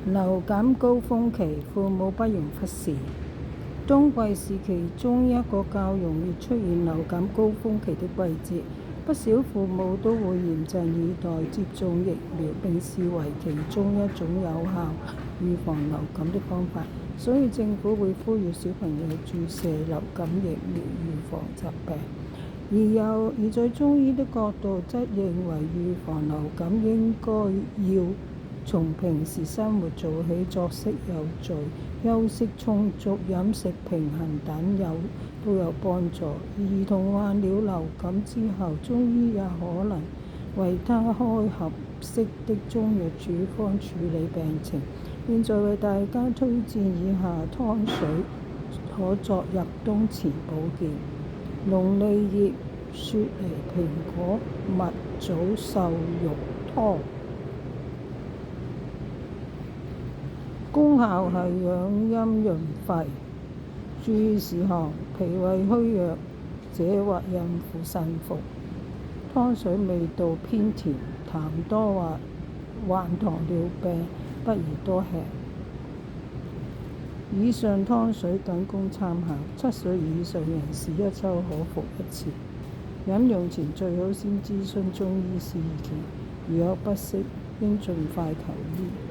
流感高峰期，父母不容忽視。冬季是其中一個較容易出現流感高峰期的季節，不少父母都會嚴陣以待接種疫苗，並視為其中一種有效預防流感的方法。所以政府會呼籲小朋友注射流感疫苗預防疾病。而在中醫的角度，則認為預防流感應該要從平時生活做起，作息有序、休息充足、飲食平衡等都有幫助。兒童患了流感之後，中醫也可能為他開合適的中藥處方處理病情。現在為大家推薦以下湯水，可作入冬前保健：龍脷葉、雪梨、蘋果、蜜棗瘦肉湯。功效係養陰潤肺。注意事項：脾胃虛弱者或孕婦慎服。湯水味道偏甜，痰多或患糖尿病不宜多吃。以上湯水僅供參考，7歲以上人士1週可服1次。飲用前最好先諮詢中醫師意見，如有不適應盡快求醫。